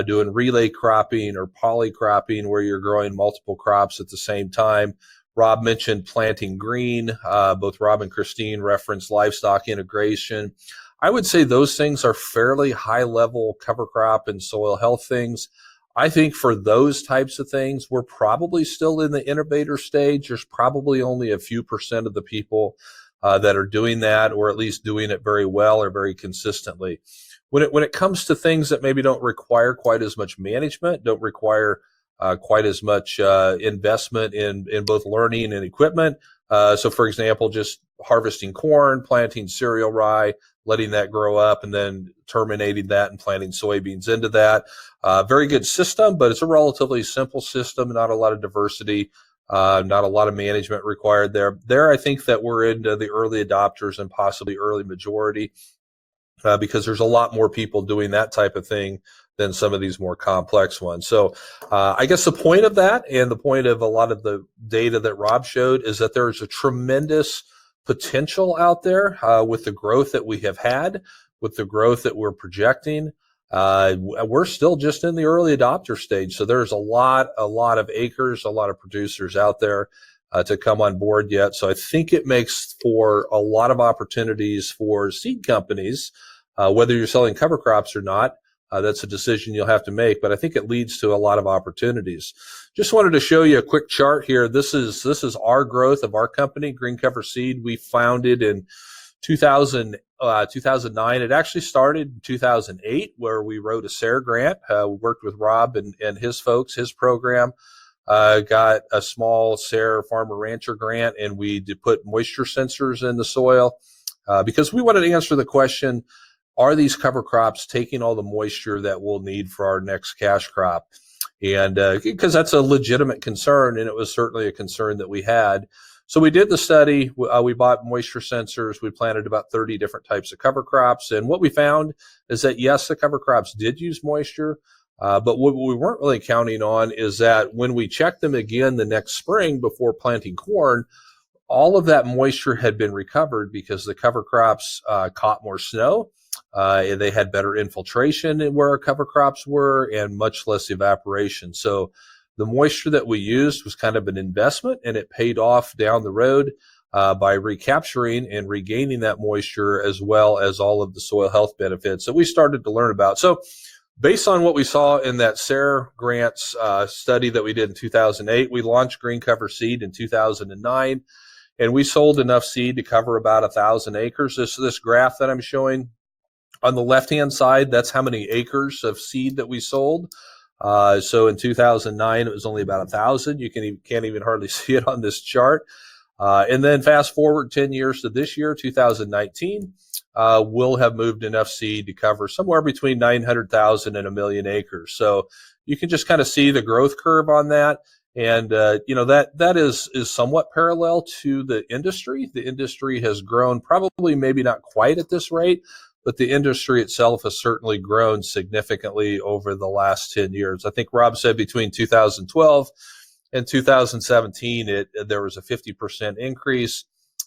doing relay cropping or polycropping where you're growing multiple crops at the same time. Rob mentioned planting green. Both Rob and Christine referenced livestock integration. I would say those things are fairly high-level cover crop and soil health things. I think for those types of things, we're probably still in the innovator stage. There's probably only a few percent of the people that are doing that, or at least doing it very well or very consistently. When it comes to things that maybe don't require quite as much management, don't require quite as much investment in both learning and equipment. So for example, just harvesting corn, planting cereal rye, letting that grow up, and then terminating that and planting soybeans into that. Very good system, but it's a relatively simple system, not a lot of diversity, not a lot of management required there. I think that we're into the early adopters and possibly early majority, because there's a lot more people doing that type of thing than some of these more complex ones. So I guess the point of that, and the point of a lot of the data that Rob showed, is that there's a tremendous potential out there with the growth that we have had, with the growth that we're projecting. We're still just in the early adopter stage. So there's a lot of acres, a lot of producers out there to come on board yet. So I think it makes for a lot of opportunities for seed companies, whether you're selling cover crops or not. That's a decision you'll have to make, but I think it leads to a lot of opportunities. Just wanted to show you a quick chart here. This is our growth of our company, Green Cover Seed. We founded in 2009. It actually started in 2008, where we wrote a SARE grant. We worked with Rob and his folks, his program. Got a small SARE farmer rancher grant, and we did put moisture sensors in the soil because we wanted to answer the question, are these cover crops taking all the moisture that we'll need for our next cash crop? And because that's a legitimate concern, and it was certainly a concern that we had. So we did the study. We bought moisture sensors. We planted about 30 different types of cover crops. And what we found is that, yes, the cover crops did use moisture. But what we weren't really counting on is that when we checked them again the next spring before planting corn, all of that moisture had been recovered because the cover crops caught more snow. They had better infiltration where our cover crops were and much less evaporation. So the moisture that we used was kind of an investment, and it paid off down the road by recapturing and regaining that moisture, as well as all of the soil health benefits that we started to learn about. So based on what we saw in that SARE grants study that we did in 2008, we launched Green Cover Seed in 2009, and we sold enough seed to cover about 1,000 acres. This graph that I'm showing on the left-hand side, that's how many acres of seed that we sold. So in 2009, it was only about 1,000. You can't even hardly see it on this chart. And then fast forward 10 years to this year, 2019, we'll have moved enough seed to cover somewhere between 900,000 and 1 million acres. So you can just kind of see the growth curve on that. And that is somewhat parallel to the industry. The industry has grown probably maybe not quite at this rate, but the industry itself has certainly grown significantly over the last 10 years. I think Rob said between 2012 and 2017, there was a 50% increase.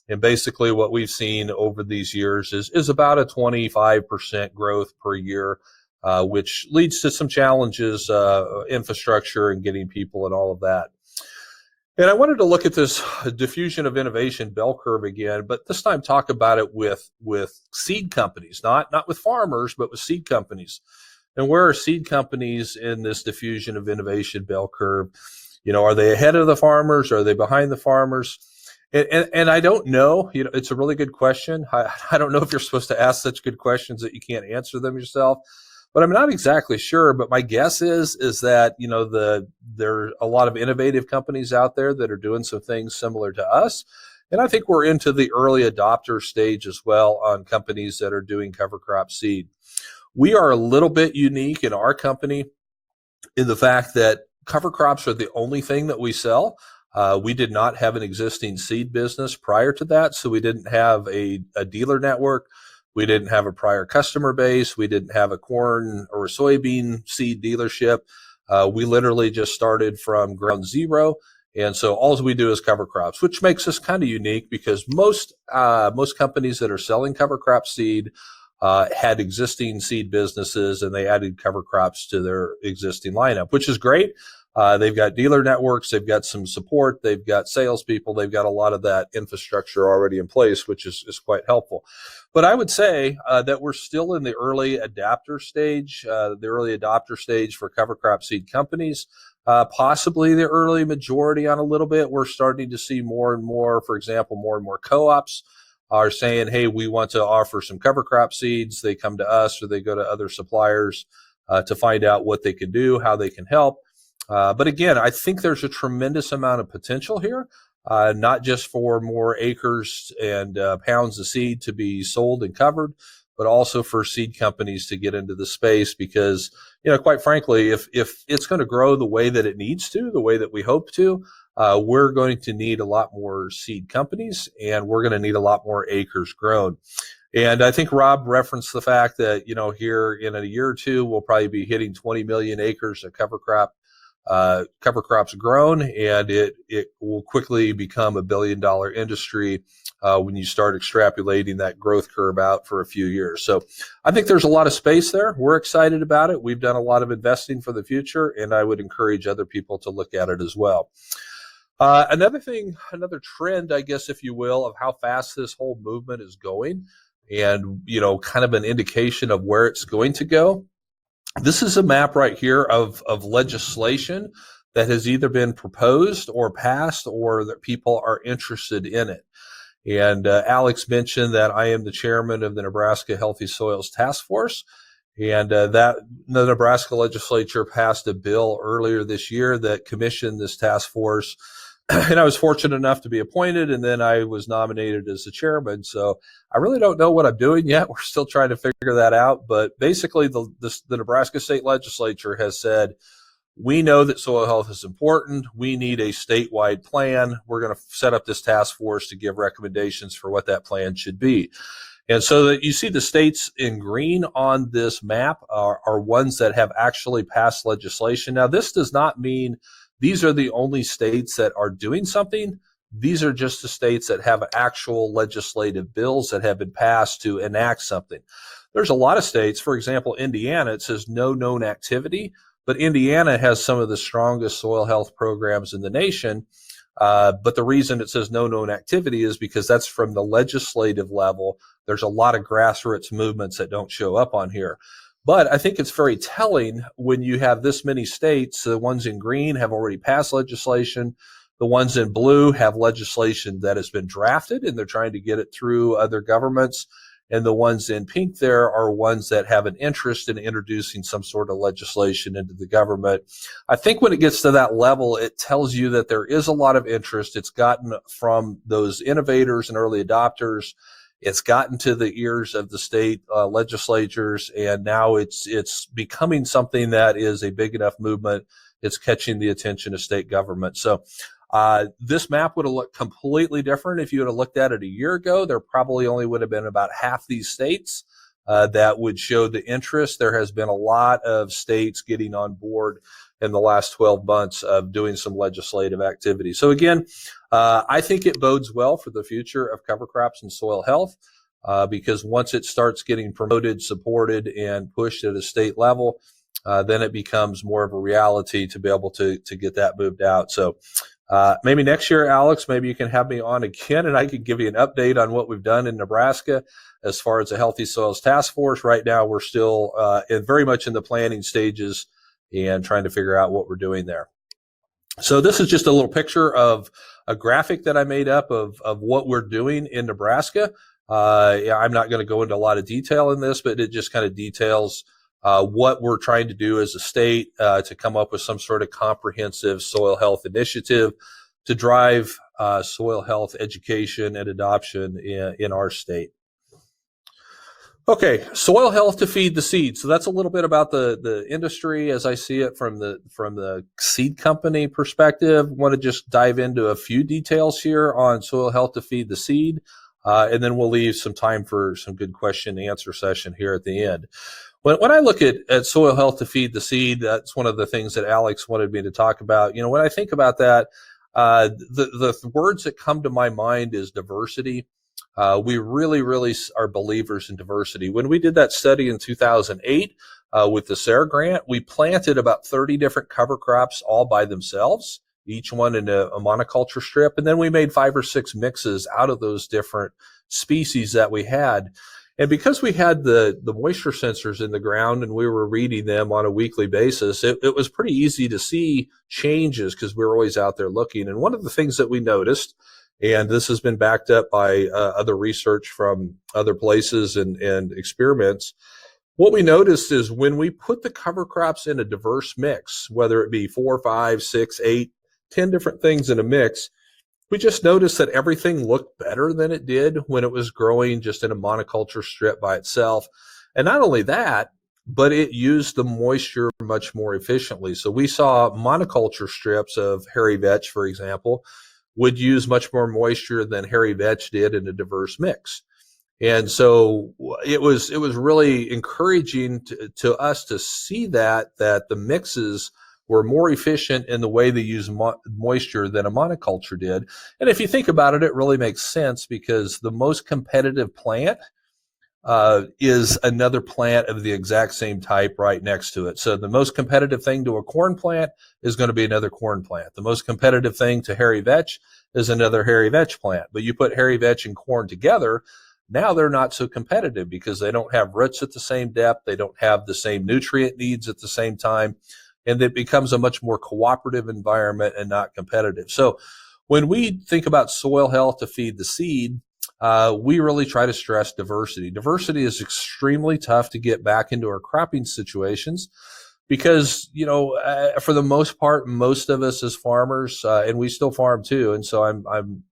And basically what we've seen over these years is about a 25% growth per year, which leads to some challenges, infrastructure and getting people and all of that. And I wanted to look at this diffusion of innovation bell curve again, but this time talk about it with seed companies, not with farmers, but with seed companies. And where are seed companies in this diffusion of innovation bell curve? Are they ahead of the farmers? Are they behind the farmers? And I don't know. It's a really good question. I don't know if you're supposed to ask such good questions that you can't answer them yourself. But I'm not exactly sure. But my guess is that there are a lot of innovative companies out there that are doing some things similar to us, and I think we're into the early adopter stage as well on companies that are doing cover crop seed. We are a little bit unique in our company in the fact that cover crops are the only thing that we sell. We did not have an existing seed business prior to that, so we didn't have a dealer network. We didn't have a prior customer base. We didn't have a corn or a soybean seed dealership. We literally just started from ground zero. And so all we do is cover crops, which makes us kind of unique because most companies that are selling cover crop seed had existing seed businesses and they added cover crops to their existing lineup, which is great. They've got dealer networks, they've got some support, they've got salespeople, they've got a lot of that infrastructure already in place, which is quite helpful. But I would say that we're still in the early adopter stage for cover crop seed companies, possibly the early majority on a little bit. We're starting to see more and more, for example, more and more co-ops are saying, hey, we want to offer some cover crop seeds. They come to us or they go to other suppliers to find out what they can do, how they can help. But again, I think there's a tremendous amount of potential here, not just for more acres and pounds of seed to be sold and covered, but also for seed companies to get into the space because, quite frankly, if it's going to grow the way that it needs to, the way that we hope to, we're going to need a lot more seed companies and we're going to need a lot more acres grown. And I think Rob referenced the fact that, here in a year or two, we'll probably be hitting 20 million acres of cover crops grown, and it will quickly become $1 billion industry when you start extrapolating that growth curve out for a few years. So I think there's a lot of space there. We're excited about it. We've done a lot of investing for the future, and I would encourage other people to look at it as well. Another trend, I guess, if you will, of how fast this whole movement is going and, kind of an indication of where it's going to go. This is a map right here of legislation that has either been proposed or passed or that people are interested in it. And Alex mentioned that I am the chairman of the Nebraska Healthy Soils Task Force, and that the Nebraska legislature passed a bill earlier this year that commissioned this task force. And I was fortunate enough to be appointed, and then I was nominated as the chairman. So I really don't know what I'm doing yet. We're still trying to figure that out. But basically, the Nebraska state legislature has said, we know that soil health is important. We need a statewide plan. We're going to set up this task force to give recommendations for what that plan should be. And so that you see the states in green on this map are ones that have actually passed legislation. Now, this does not mean these are the only states that are doing something. These are just the states that have actual legislative bills that have been passed to enact something. There's a lot of states, for example, Indiana, it says no known activity, but Indiana has some of the strongest soil health programs in the nation. But the reason it says no known activity is because that's from the legislative level. There's a lot of grassroots movements that don't show up on here. But I think it's very telling when you have this many states. The ones in green have already passed legislation. The ones in blue have legislation that has been drafted, and they're trying to get it through other governments. And the ones in pink there are ones that have an interest in introducing some sort of legislation into the government. I think when it gets to that level, it tells you that there is a lot of interest. It's gotten from those innovators and early adopters. It's gotten to the ears of the state legislatures, and now it's becoming something that is a big enough movement. It's catching the attention of state government. So this map would have looked completely different if you would have looked at it a year ago. There probably only would have been about half these states that would show the interest. There has been a lot of states getting on board in the last 12 months of doing some legislative activity. So again, I think it bodes well for the future of cover crops and soil health because once it starts getting promoted, supported, and pushed at a state level, then it becomes more of a reality to be able to get that moved out. So maybe next year, Alex, maybe you can have me on again and I can give you an update on what we've done in Nebraska as far as the Healthy Soils Task Force. Right now, we're still very much in the planning stages and trying to figure out what we're doing there. So this is just a little picture of a graphic that I made up of what we're doing in Nebraska. I'm not going to go into a lot of detail in this, but it just kind of details what we're trying to do as a state to come up with some sort of comprehensive soil health initiative to drive soil health education and adoption in our state. Okay, soil health to feed the seed. So that's a little bit about the industry as I see it from the seed company perspective. Want to just dive into a few details here on soil health to feed the seed, and then we'll leave some time for some good question and answer session here at the end. When I look at soil health to feed the seed, that's one of the things that Alex wanted me to talk about. You know, when I think about that, the words that come to my mind is diversity. We really are believers in diversity. When we did that study in 2008 with the SARE grant, we planted about 30 different cover crops all by themselves, each one in a monoculture strip. And then we made 5 or 6 mixes out of those different species that we had. And because we had the moisture sensors in the ground and we were reading them on a weekly basis, it was pretty easy to see changes because we were always out there looking. And one of the things that we noticed, and this has been backed up by other research from other places and experiments, what we noticed is when we put the cover crops in a diverse mix, whether it be 4, 5, 6, 8, 10 different things in a mix, we just noticed that everything looked better than it did when it was growing just in a monoculture strip by itself. And not only that, but it used the moisture much more efficiently. So we saw monoculture strips of hairy vetch, for example, would use much more moisture than hairy vetch did in a diverse mix. And so it was really encouraging to us to see that the mixes were more efficient in the way they use moisture than a monoculture did. And if you think about it, it really makes sense because the most competitive plant is another plant of the exact same type right next to it. So the most competitive thing to a corn plant is going to be another corn plant. The most competitive thing to hairy vetch is another hairy vetch plant. But you put hairy vetch and corn together, now they're not so competitive because they don't have roots at the same depth. They don't have the same nutrient needs at the same time. And it becomes a much more cooperative environment and not competitive. So when we think about soil health to feed the seed, we really try to stress diversity. Diversity is extremely tough to get back into our cropping situations because, you know, for the most part, most of us as farmers, and we still farm too, and so I'm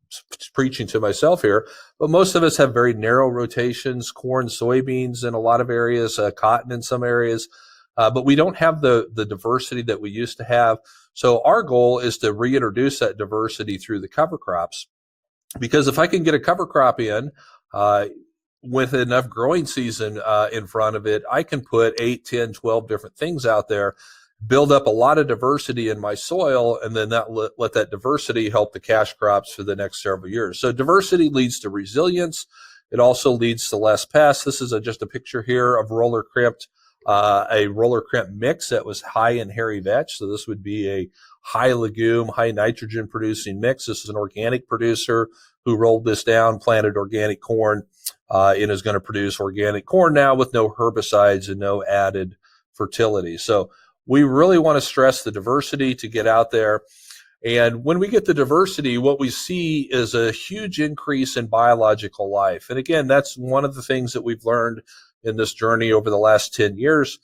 preaching to myself here, but most of us have very narrow rotations, corn, soybeans in a lot of areas, cotton in some areas, but we don't have the diversity that we used to have. So our goal is to reintroduce that diversity through the cover crops. Because if I can get a cover crop in with enough growing season in front of it, I can put 8, 10, 12 different things out there, build up a lot of diversity in my soil, and then let that diversity help the cash crops for the next several years. So diversity leads to resilience. It also leads to less pests. This is just a picture here of roller crimped, a roller crimp mix that was high in hairy vetch. So this would be a high legume, high nitrogen producing mix. This is an organic producer who rolled this down, planted organic corn, and is going to produce organic corn now with no herbicides and no added fertility. So we really want to stress the diversity to get out there. And when we get the diversity, what we see is a huge increase in biological life. And again, that's one of the things that we've learned in this journey over the last 10 years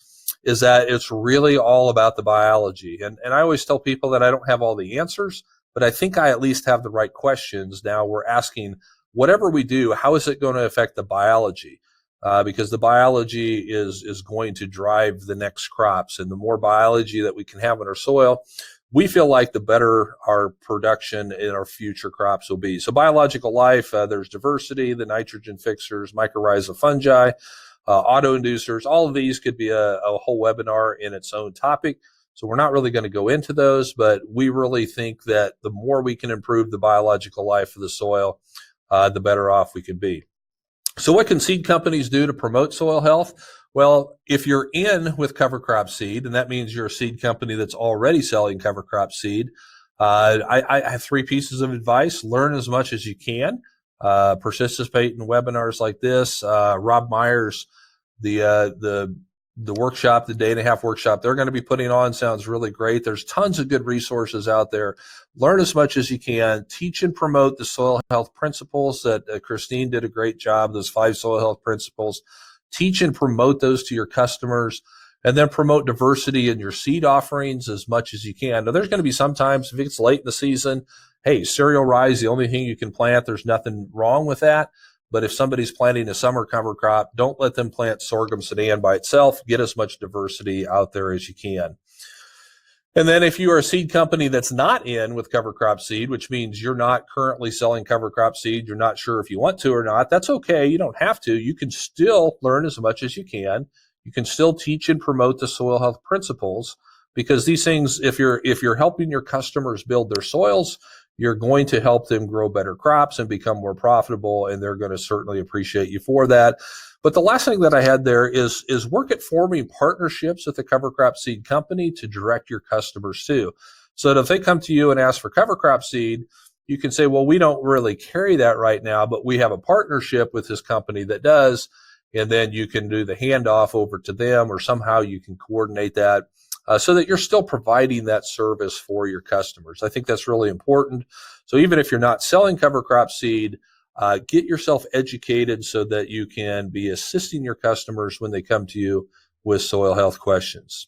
is that it's really all about the biology. And I always tell people that I don't have all the answers, but I think I at least have the right questions. Now we're asking whatever we do, how is it going to affect the biology? Because the biology is going to drive the next crops, and the more biology that we can have in our soil, we feel like the better our production in our future crops will be. So biological life, there's diversity, the nitrogen fixers, mycorrhizal fungi, autoinducers, all of these could be a whole webinar in its own topic. So we're not really going to go into those, but we really think that the more we can improve the biological life of the soil, the better off we could be. So what can seed companies do to promote soil health? Well, if you're in with cover crop seed, and that means you're a seed company that's already selling cover crop seed, I have 3 pieces of advice. Learn as much as you can. Participate in webinars like this. Rob Myers, the workshop, the day and a half workshop they're going to be putting on sounds really great. There's tons of good resources out there. Learn as much as you can. Teach and promote the soil health principles that Christine did a great job, those 5 soil health principles. Teach and promote those to your customers, and then promote diversity in your seed offerings as much as you can. Now, there's going to be sometimes, if it's late in the season, hey, cereal rye is the only thing you can plant. There's nothing wrong with that. But if somebody's planting a summer cover crop, don't let them plant sorghum sudan by itself. Get as much diversity out there as you can. And then if you are a seed company that's not in with cover crop seed, which means you're not currently selling cover crop seed, you're not sure if you want to or not, that's okay. You don't have to. You can still learn as much as you can. You can still teach and promote the soil health principles, because these things, if you're helping your customers build their soils, you're going to help them grow better crops and become more profitable, and they're going to certainly appreciate you for that. But the last thing that I had there is work at forming partnerships with the cover crop seed company to direct your customers to. So that if they come to you and ask for cover crop seed, you can say, well, we don't really carry that right now, but we have a partnership with this company that does. And then you can do the handoff over to them, or somehow you can coordinate that so that you're still providing that service for your customers. I think that's really important. So even if you're not selling cover crop seed, get yourself educated so that you can be assisting your customers when they come to you with soil health questions.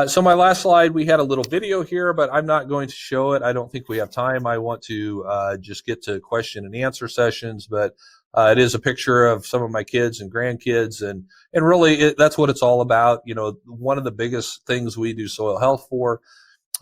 So my last slide, we had a little video here, but I'm not going to show it. I don't think we have time. I want to just get to question and answer sessions, but it is a picture of some of my kids and grandkids, and really that's what it's all about. You know, one of the biggest things we do soil health for,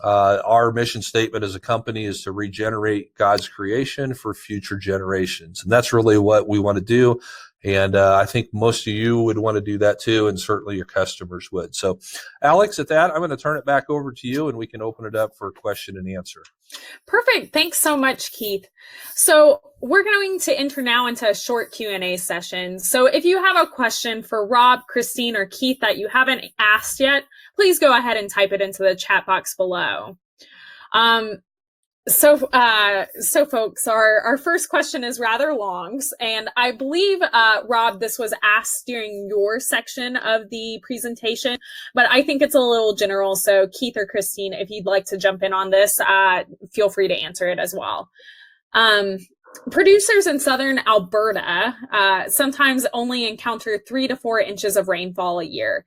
our mission statement as a company is to regenerate God's creation for future generations. And that's really what we want to do. And I think most of you would want to do that too, and certainly your customers would. So, Alex, at that, I'm going to turn it back over to you, and we can open it up for question and answer. Perfect. Thanks so much, Keith. So we're going to enter now into a short Q&A session. So if you have a question for Rob, Christine, or Keith that you haven't asked yet, please go ahead and type it into the chat box below. So folks, our first question is rather long, and I believe, Rob, this was asked during your section of the presentation, but I think it's a little general. So Keith or Christine, if you'd like to jump in on this, feel free to answer it as well. Producers in southern Alberta sometimes only encounter 3 to 4 inches of rainfall a year.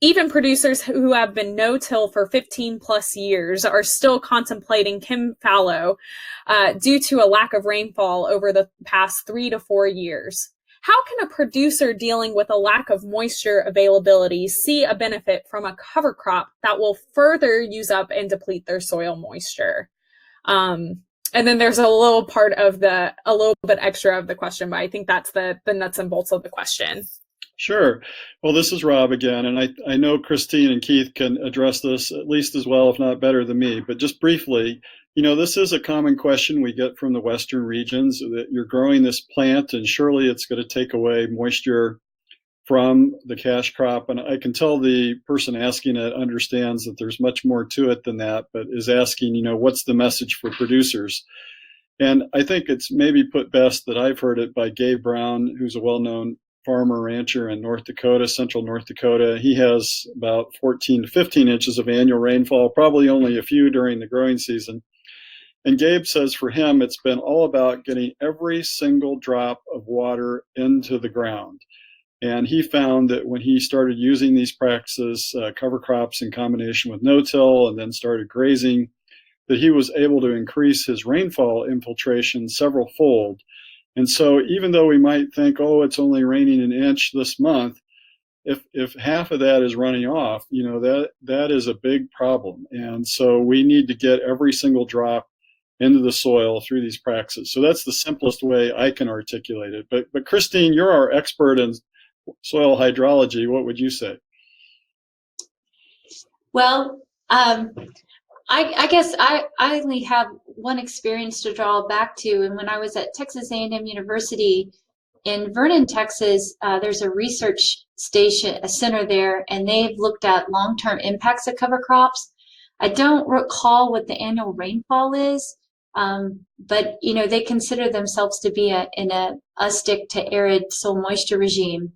Even producers who have been no-till for 15 plus years are still contemplating Kim fallow due to a lack of rainfall over the past 3 to 4 years. How can a producer dealing with a lack of moisture availability see a benefit from a cover crop that will further use up and deplete their soil moisture? And then there's a little bit extra of the question, but I think that's the nuts and bolts of the question. Sure. Well, this is Rob again, and I know Christine and Keith can address this at least as well, if not better than me. But just briefly, you know, this is a common question we get from the Western regions, that you're growing this plant and surely it's going to take away moisture from the cash crop. And I can tell the person asking it understands that there's much more to it than that, but is asking, you know, what's the message for producers? And I think it's maybe put best that I've heard it by Gabe Brown, who's a well-known farmer rancher in North Dakota, central North Dakota. He has about 14 to 15 inches of annual rainfall, probably only a few during the growing season. And Gabe says for him, it's been all about getting every single drop of water into the ground. And he found that when he started using these practices, cover crops in combination with no-till, and then started grazing, that he was able to increase his rainfall infiltration several fold. And so even though we might think, oh, it's only raining an inch this month, if half of that is running off, that is a big problem. And so we need to get every single drop into the soil through these practices. So that's the simplest way I can articulate it. But Christine, you're our expert in soil hydrology. What would you say? Well, I guess I only have one experience to draw back to, and when I was at Texas A&M University in Vernon, Texas, there's a research station, a center there, and they've looked at long-term impacts of cover crops. I don't recall what the annual rainfall is, but they consider themselves to be in a stick to arid soil moisture regime.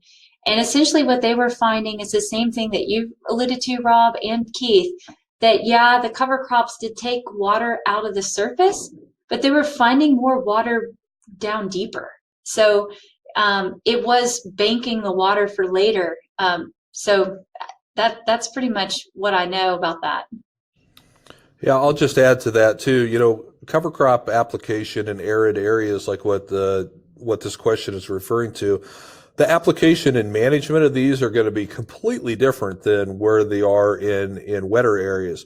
And essentially what they were finding is the same thing that you alluded to, Rob and Keith, that the cover crops did take water out of the surface, but they were finding more water down deeper. So it was banking the water for later. So that's pretty much what I know about that. Yeah, I'll just add to that too. Cover crop application in arid areas like what this question is referring to, the application and management of these are going to be completely different than where they are in wetter areas.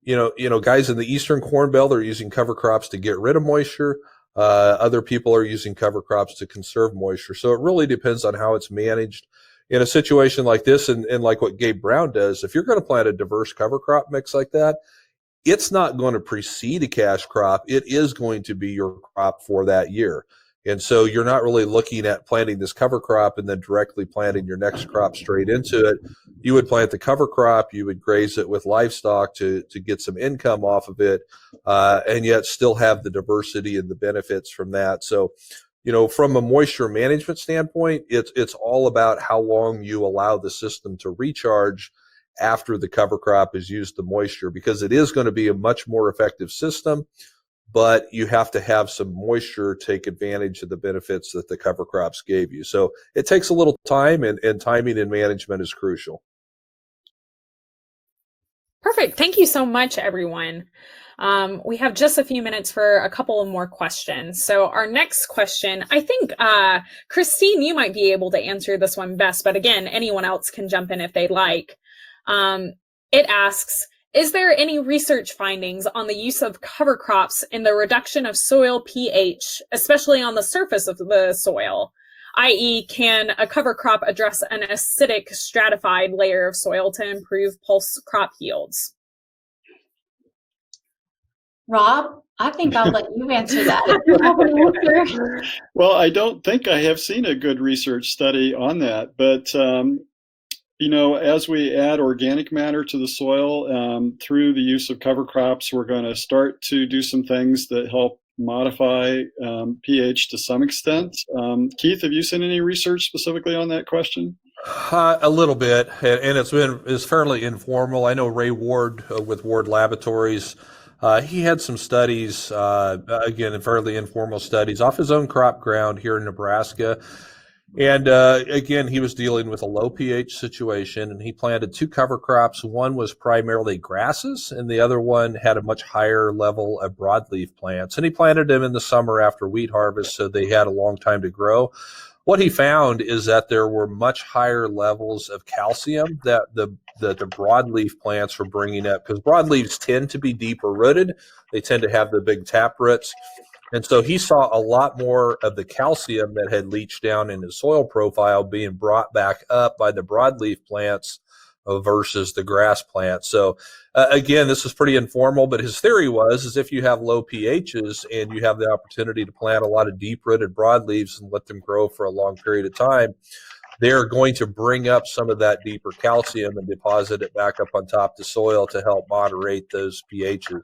Guys in the eastern corn belt are using cover crops to get rid of moisture. Other people are using cover crops to conserve moisture. So it really depends on how it's managed. In a situation like this, and like what Gabe Brown does, if you're going to plant a diverse cover crop mix like that, it's not going to precede a cash crop. It is going to be your crop for that year. And so you're not really looking at planting this cover crop and then directly planting your next crop straight into it. You would plant the cover crop, you would graze it with livestock to get some income off of it, and yet still have the diversity and the benefits from that. So, from a moisture management standpoint, it's all about how long you allow the system to recharge after the cover crop has used the moisture, because it is going to be a much more effective system, but you have to have some moisture take advantage of the benefits that the cover crops gave you. So it takes a little time, and timing and management is crucial. Perfect. Thank you so much, everyone. We have just a few minutes for a couple of more questions. So our next question, I think, Christine, you might be able to answer this one best, but again, anyone else can jump in if they'd like. It asks, is there any research findings on the use of cover crops in the reduction of soil pH, especially on the surface of the soil? I.e., can a cover crop address an acidic stratified layer of soil to improve pulse crop yields? Rob, I think I'll let you answer that if you have an answer. Well, I don't think I have seen a good research study on that, but as we add organic matter to the soil through the use of cover crops, we're going to start to do some things that help modify pH to some extent. Keith, have you seen any research specifically on that question? A little bit, and it's fairly informal. I know Ray Ward with Ward Laboratories, he had some studies, again, fairly informal studies off his own crop ground here in Nebraska. And again, he was dealing with a low pH situation, and he planted two cover crops. One was primarily grasses, and the other one had a much higher level of broadleaf plants. And he planted them in the summer after wheat harvest, so they had a long time to grow. What he found is that there were much higher levels of calcium that the broadleaf plants were bringing up, because broadleaves tend to be deeper rooted. They tend to have the big tap roots. And so he saw a lot more of the calcium that had leached down in his soil profile being brought back up by the broadleaf plants versus the grass plants. So again, this is pretty informal, but his theory is if you have low pHs and you have the opportunity to plant a lot of deep-rooted broadleaves and let them grow for a long period of time, they're going to bring up some of that deeper calcium and deposit it back up on top of the soil to help moderate those pHs.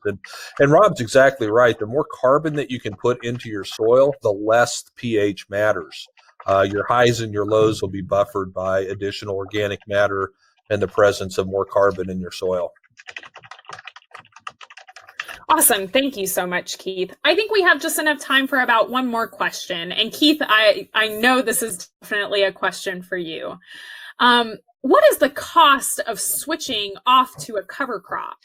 And Rob's exactly right. The more carbon that you can put into your soil, the less pH matters. Your highs and your lows will be buffered by additional organic matter and the presence of more carbon in your soil. Awesome. Thank you so much, Keith. I think we have just enough time for about one more question. And Keith, I know this is definitely a question for you. What is the cost of switching off to a cover crop?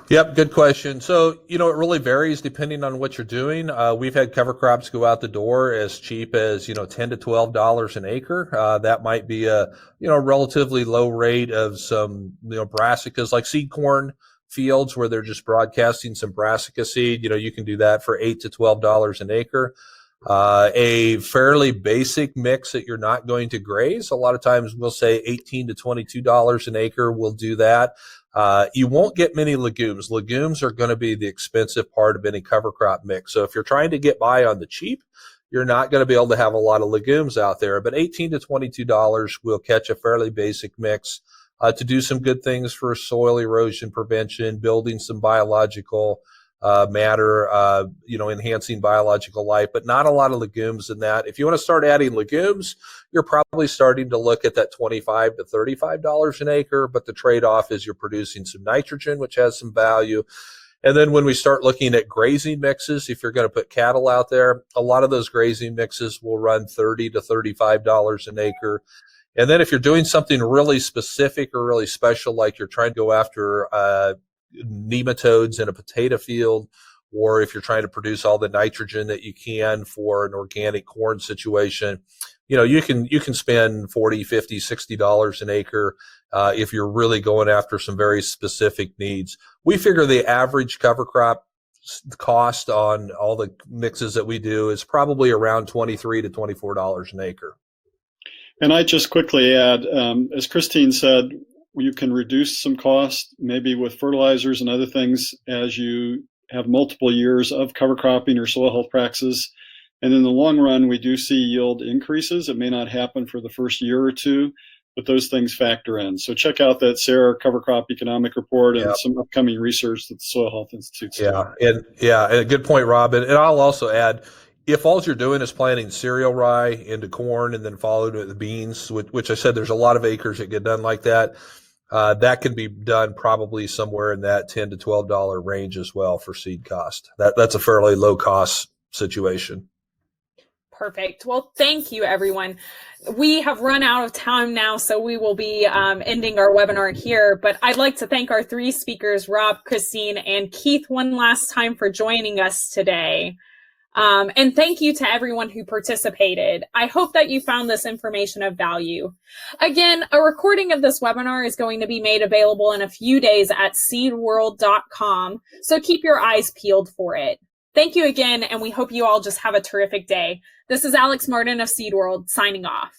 Yep, good question. So, it really varies depending on what you're doing. We've had cover crops go out the door as cheap as, $10 to $12 an acre. That might be a, relatively low rate of some, brassicas like seed corn fields where they're just broadcasting some brassica seed. You can do that for $8 to $12 an acre. A fairly basic mix that you're not going to graze. A lot of times we'll say $18 to $22 an acre. We'll do that. You won't get many legumes. Legumes are going to be the expensive part of any cover crop mix. So if you're trying to get by on the cheap, you're not going to be able to have a lot of legumes out there. But $18 to $22 will catch a fairly basic mix to do some good things for soil erosion prevention, building some biological matter, enhancing biological life, but not a lot of legumes in that. If you want to start adding legumes, you're probably starting to look at that $25 to $35 an acre, but the trade-off is you're producing some nitrogen, which has some value. And then when we start looking at grazing mixes, if you're going to put cattle out there, a lot of those grazing mixes will run $30 to $35 an acre. And then if you're doing something really specific or really special, like you're trying to go after nematodes in a potato field, or if you're trying to produce all the nitrogen that you can for an organic corn situation, you can spend $40, $50, $60 an acre if you're really going after some very specific needs. We figure the average cover crop cost on all the mixes that we do is probably around $23 to $24 an acre. And I just quickly add, as Christine said, you can reduce some cost, maybe with fertilizers and other things, as you have multiple years of cover cropping or soil health practices. And in the long run, we do see yield increases. It may not happen for the first year or two, but those things factor in. So check out that SARE cover crop economic report and some upcoming research that the Soil Health Institute's doing. And a good point, Rob. And I'll also add, if all you're doing is planting cereal rye into corn and then followed with beans, which I said there's a lot of acres that get done like that, that can be done probably somewhere in that $10 to $12 range as well for seed cost. That's a fairly low cost situation. Perfect. Well, thank you, everyone. We have run out of time now, so we will be ending our webinar here. But I'd like to thank our three speakers, Rob, Christine, and Keith, one last time for joining us today. And thank you to everyone who participated. I hope that you found this information of value. Again, a recording of this webinar is going to be made available in a few days at seedworld.com, so keep your eyes peeled for it. Thank you again, and we hope you all just have a terrific day. This is Alex Martin of Seed World signing off.